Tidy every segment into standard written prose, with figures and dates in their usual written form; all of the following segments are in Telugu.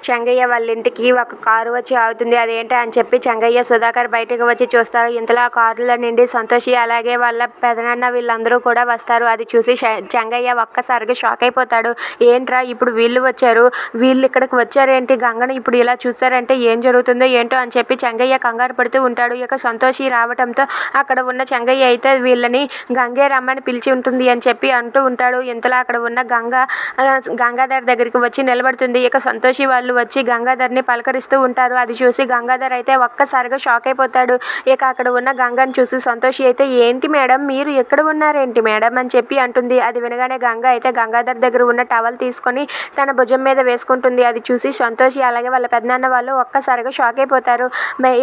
చెంగయ్య వాళ్ళ ఇంటికి ఒక కారు వచ్చి ఆగుతుంది. అదేంటి అని చెప్పి చెంగయ్య సుధాకర్ బయటకు వచ్చి చూస్తారు. ఇంతలో ఆ కారులో నిండి సంతోషి అలాగే వాళ్ళ పెదనాన్న వీళ్ళందరూ కూడా వస్తారు. అది చూసి చెంగయ్య ఒక్కసారిగా షాక్ అయిపోతాడు. ఏంట్రా ఇప్పుడు వీళ్ళు వచ్చారు, వీళ్ళు ఇక్కడికి వచ్చారేంటి, గంగను ఇప్పుడు ఇలా చూస్తారంటే ఏం జరుగుతుందో ఏంటో అని చెప్పి చెంగయ్య కంగారు పడుతూ ఉంటాడు. ఇక సంతోషి రావడంతో అక్కడ ఉన్న చెంగయ్య అయితే వీళ్ళని గంగే రమ్మని పిలిచి ఉంటుంది అని చెప్పి అంటూ ఉంటాడు. ఇంతలో అక్కడ ఉన్న గంగాధర్ దగ్గరికి వచ్చి నిలబడుతుంది. ఇక సంతోషి వాళ్ళు వచ్చి గంగాధర్ని పలకరిస్తూ ఉంటారు. అది చూసి గంగాధర్ అయితే ఒక్కసారిగా షాక్ అయిపోతాడు. ఇక అక్కడ ఉన్న గంగను చూసి సంతోషి అయితే ఏంటి మేడం మీరు ఎక్కడ ఉన్నారేంటి మేడం అని చెప్పి అంటుంది. అది వినగానే గంగ అయితే గంగాధర్ దగ్గర ఉన్న టవల్ తీసుకొని తన భుజం మీద వేసుకుంటుంది. అది చూసి సంతోషి అలాగే వాళ్ళ పెద్దనాన్న వాళ్ళు ఒక్కసారిగా షాక్ అయిపోతారు.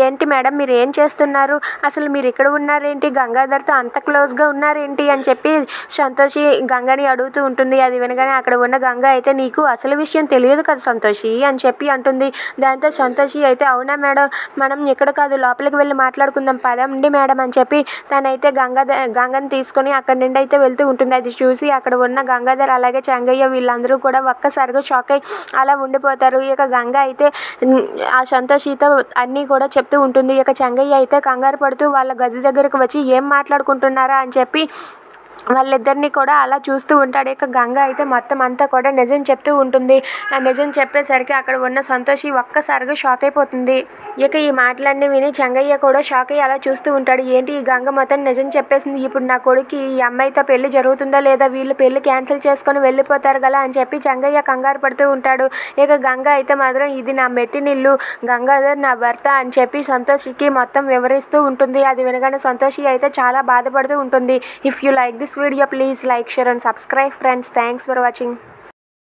ఏంటి మేడం మీరు ఏం చేస్తున్నారు, అసలు మీరు ఇక్కడ ఉన్నారేంటి, గంగాధర్తో అంత క్లోజ్గా ఉన్నారేంటి అని చెప్పి సంతోషి గంగని అడుగుతూ ఉంటుంది. అది వినగానే అక్కడ ఉన్న గంగ అయితే నీకు అసలు విషయం తెలియదు కదా సంతోషి అని చెప్పి అంటుంది. దాంతో సంతోషి అయితే అవునా మేడం, మనం ఇక్కడ కాదు లోపలికి వెళ్ళి మాట్లాడుకుందాం పదండి మేడం అని చెప్పి తనైతే గంగని తీసుకొని అక్కడి నుండి అయితే వెళ్తూ ఉంటుంది. అది చూసి అక్కడ ఉన్న గంగాధర్ అలాగే చెంగయ్య వీళ్ళందరూ కూడా ఒక్కసారిగా షాక్ అయి అలా ఉండిపోతారు. ఇక గంగ అయితే ఆ సంతోషితో అన్నీ కూడా చెప్తూ ఉంటుంది. ఇక చెంగయ్య అయితే కంగారు పడుతూ వాళ్ళ గది దగ్గరకు వచ్చి ఏం మాట్లాడుకుంటున్నారా అని చెప్పి వాళ్ళిద్దరిని కూడా అలా చూస్తూ ఉంటాడు. ఇక గంగ అయితే మొత్తం అంతా కూడా నిజం చెప్తూ ఉంటుంది. ఆ నిజం చెప్పేసరికి అక్కడ ఉన్న సంతోషి ఒక్కసారిగా షాక్ అయిపోతుంది. ఇక ఈ మాటలన్నీ విని చెంగయ్య కూడా షాక్ అయ్యి అలా చూస్తూ ఉంటాడు. ఏంటి ఈ గంగ మొత్తం నిజం చెప్పేసింది, ఇప్పుడు నా కొడుకు ఈ అమ్మాయితో పెళ్లి జరుగుతుందా లేదా, వీళ్ళు పెళ్లి క్యాన్సిల్ చేసుకొని వెళ్ళిపోతారు కదా అని చెప్పి చెంగయ్య కంగారు పడుతూ ఉంటాడు. ఇక గంగ అయితే మాత్రం ఇది నా మెట్టినిల్లు, గంగాధర్ నా భర్త అని చెప్పి సంతోషికి మొత్తం వివరిస్తూ ఉంటుంది. అది వినగానే సంతోషి అయితే చాలా బాధపడుతూ ఉంటుంది. If you like this video, please like, share and subscribe friends. Thanks for watching.